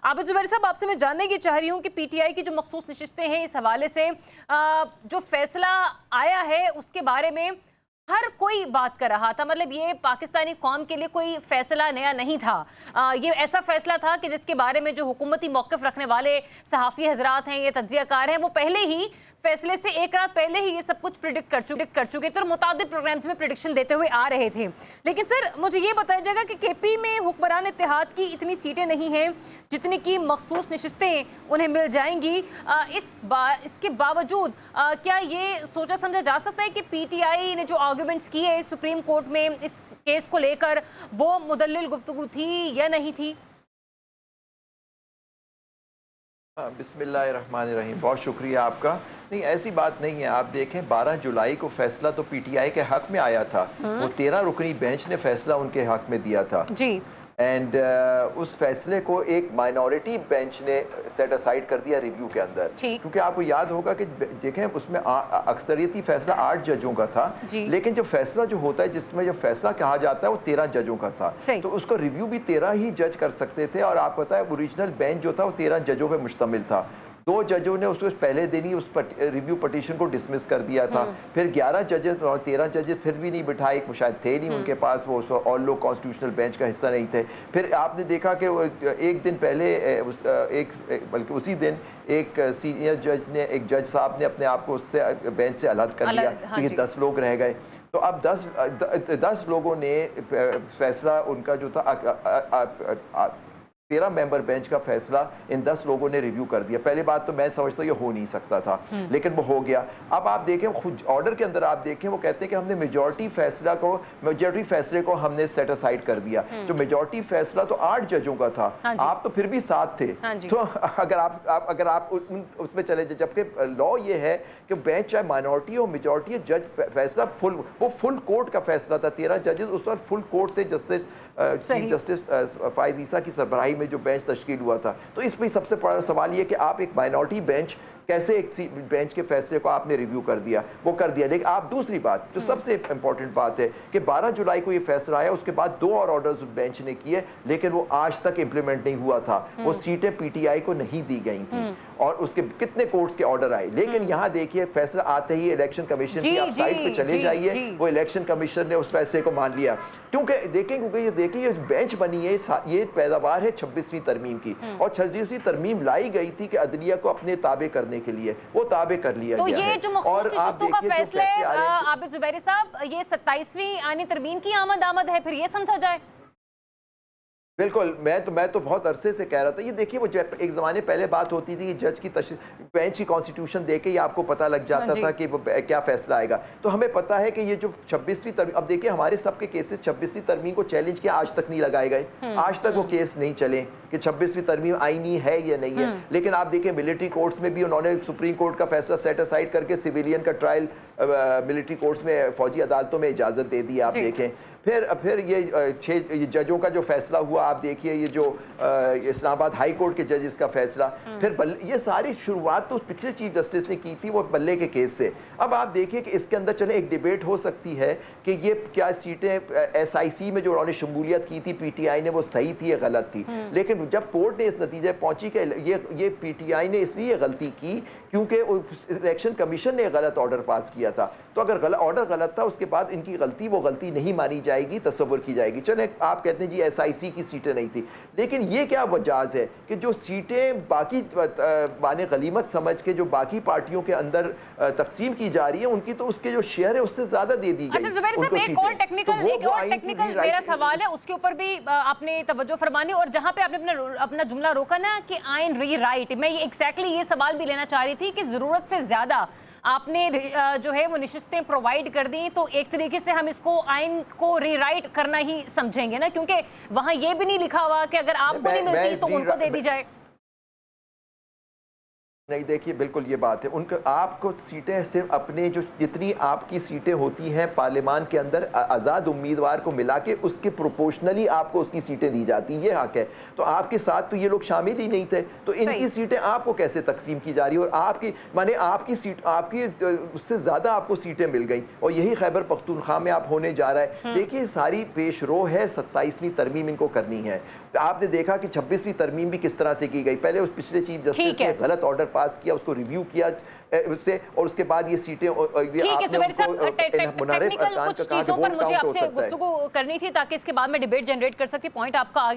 आबिद जुबैर साहब, आपसे मैं जानने की चाह रही हूँ कि पीटीआई की जो मखसूस नशिस्तें हैं, इस हवाले से जो फैसला आया है उसके बारे में हर कोई बात कर रहा था। मतलब ये पाकिस्तानी कौम के लिए कोई फैसला नया नहीं था। ये ऐसा फैसला था कि जिसके बारे में जो हुकूमती मौक़िफ़ रखने वाले सहाफ़ी हजरात हैं, ये तज्ज़ियाकार हैं, वो पहले ही फैसले से एक रात पहले ही ये सब कुछ प्रिडिक्ट कर चुके थे और मुताबिक प्रोग्राम्स में प्रिडिक्शन देते हुए आ रहे थे। लेकिन सर, मुझे ये बताया जाएगा कि केपी में हुक्मरान इत्तेहाद की इतनी सीटें नहीं हैं जितनी की मखसूस नशिस्तें उन्हें मिल जाएंगी। इसके बावजूद क्या ये सोचा समझा जा सकता है कि पीटीआई ने जो आर्गूमेंट्स किए सुप्रीम कोर्ट में इस केस को लेकर, वो मुदल्लिल गुफ्तगू थी या नहीं थी? बिस्मिल्लाहिर्रहमानिर्रहीम, बहुत शुक्रिया आपका। नहीं, ऐसी बात नहीं है। आप देखें 12 जुलाई को फैसला तो पीटीआई के हक में आया था। वो 13 रुकनी बेंच ने फैसला उनके हक में दिया था जी। एंड उस फैसले को एक माइनॉरिटी बेंच ने सेट असाइड कर दिया रिव्यू के अंदर, क्योंकि आपको याद होगा कि देखें उसमें अक्सरियती फैसला 8 जजों का था, लेकिन जो फैसला जो होता है, जिसमें जो फैसला कहा जाता है, वो 13 जजों का था। तो उसका रिव्यू भी 13 ही जज कर सकते थे। और आप पता है ओरिजिनल बेंच जो था वो 13 जजों पर मुश्तमिल था। 2 जजों ने उसको पहले दिन ही उस रिव्यू पटिशन को डिसमिस कर दिया था। फिर 11 जजेस और 13 जजेस फिर भी नहीं बिठाए, शायद थे नहीं उनके पास, वो और लोग कॉन्स्टिट्यूशनल बेंच का हिस्सा नहीं थे। फिर आपने देखा कि एक दिन पहले बल्कि उसी दिन एक सीनियर जज ने, एक जज साहब ने अपने आप को उससे बेंच से अलग कर लिया, क्योंकि 10 लोग रह गए। तो अब 10 लोगों ने फैसला उनका जो था 13 मेंबर बेंच का फैसला इन 10 लोगों ने रिव्यू कर दिया। पहली बात तो मैं समझता हूँ ये हो नहीं सकता था, लेकिन वो हो गया। अब आप देखें खुद ऑर्डर के अंदर, आप देखें वो कहते हैं कि हमने मेजॉरिटी फैसले को हमने सेट असाइड कर दिया। जो मेजॉरिटी फैसला तो 8 जजों का था, आप तो फिर भी 7 थे। तो अगर आप उसमें चले जाए, जबकि लॉ ये है कि बेंच चाहे माइनॉरिटी हो मेजॉरिटी हो, जज फैसला फुल कोर्ट का फैसला था। 13 जजेस उस वक्त फुल कोर्ट थे। चीफ जस्टिस फाइज ईसा की सरबराही में जो बेंच तश्कील हुआ था। तो इसमें सबसे बड़ा सवाल ये कि आप एक माइनॉरिटी बेंच कैसे एक बेंच के फैसले को आपने रिव्यू कर दिया, वो कर दिया। लेकिन आप दूसरी बात जो सबसे इंपॉर्टेंट बात है कि 12 जुलाई को ये फैसला आया, उसके बाद 2 और ऑर्डर्स बेंच ने किए, लेकिन वो आज तक इंप्लीमेंट नहीं हुआ था। वो सीटें पीटीआई को नहीं दी गई थी और उसके कितने कोर्ट्स के ऑर्डर आए। लेकिन यहाँ देखिए फैसला आते ही इलेक्शन कमीशन की आप साइड पे चले जाइए, वो इलेक्शन कमीशन ने उस फैसले को मान लिया। क्योंकि ये देखिए बेंच बनी है, ये पैदावार है 26वीं तरमीम की, और 26वीं तरमीम लाई गई थी कि अदलिया को अपने ताबे करने के लिए, वो ताबे कर लिया गया है। ये जो मखसूस नशिस्तों का फैसला है आबिद जुबैरी साहब, ये 27वीं आनी तरमीम की आमद है, फिर ये समझा जाए? बिल्कुल, मैं तो बहुत अरसे से कह रहा था। ये देखिए, वो एक ज़माने पहले बात होती थी कि जज की बेंच की कॉन्स्टिट्यूशन देके ही आपको पता लग जाता था कि वो क्या फैसला आएगा। तो हमें पता है कि ये जो 26वीं तरमीम, अब देखिए हमारे सबके केसेस 26वीं तरमीम को चैलेंज किया, आज तक नहीं लगाए गए। आज तक वो केस नहीं चले कि 26वीं तरमीम आईनी है या नहीं है। लेकिन आप देखिए मिलिट्री कोर्ट्स में भी उन्होंने सुप्रीम कोर्ट का फैसला सेट असाइड करके सिविलियन का ट्रायल मिलिट्री कोर्ट्स में, फौजी अदालतों में इजाज़त दे दी। आप देखें फिर ये 6 जजों का जो फैसला हुआ, आप देखिए ये जो इस्लामाबाद हाई कोर्ट के जजेस का फैसला, फिर ये सारी शुरुआत तो पिछले चीफ जस्टिस ने की थी, वो बल्ले के केस से। अब आप देखिए कि इसके अंदर चले एक डिबेट हो सकती है कि ये क्या सीटें SIC में जो उन्होंने शमूलियत की थी पीटीआई ने, वो सही थी या गलत थी। लेकिन जब कोर्ट ने इस नतीजे पहुंची कि ये पीटीआई ने इसलिए गलती की क्योंकि इलेक्शन कमीशन ने गलत ऑर्डर पास किया था। तो अगर ऑर्डर गलत था, उसके बाद इनकी गलती वो गलती नहीं मानी जाएगी, तस्वुर की जाएगी। चले आप कहते हैं जी SIC की सीटें नहीं थी, लेकिन ये क्या वजाज है कि जो सीटें बाकी बाने गलीमत समझ के जो बाकी पार्टियों के अंदर तकसीम की जा रही है, उनकी तो उसके जो शेयर है उससे ज्यादा दे दी गई। अच्छा जुबैर साहब, एक और टेक्निकल मेरा सवाल है, उसके ऊपर भी आपने तवज्जो फरमानी। और जहां पे आपने अपना जुमला रोका ना कि आइन रीराइट, मैं एग्जैक्टली ये सवाल भी लेना चाह रही थी कि जरूरत से ज्यादा आपने जो है वो नशिस्तें प्रोवाइड कर दी, तो एक तरीके से हम इसको आइन को रीराइट करना ही समझेंगे ना, क्योंकि वहां ये भी नहीं लिखा हुआ कि अगर आपको नहीं मिलती तो उनको दे दी जाए। नहीं, देखिए बिल्कुल ये बात है, उनका आपको सीटें सिर्फ अपने जो जितनी आपकी सीटें होती हैं पार्लियामान के अंदर आज़ाद उम्मीदवार को मिला के उसके प्रोपोर्शनली आपको उसकी सीटें दी जाती, ये हक है। तो आपके साथ तो ये लोग शामिल ही नहीं थे, तो इनकी सीटें आपको कैसे तकसीम की जा रही है? और आपकी माने आपकी सीट आपकी उससे ज़्यादा आपको सीटें मिल गई, और यही खैबर पख्तूनख्वा में आप होने जा रहा है। देखिए सारी पेश रो है, 27वीं तरमीम इनको करनी है। आपने देखा कि 26वीं तरमीम भी किस तरह से की गई। पहले उस पिछले चीफ जस्टिस ने गलत ऑर्डर पास किया, उसको रिव्यू किया उससे, और उसके बाद ये सीटें ठीक है जुबैर साहब, टेक्निकल कुछ चीजों पर मुझे आपसे गुफ्तगू करनी थी ताकि इसके बाद में डिबेट जनरेट कर सके। पॉइंट आपका आ गया।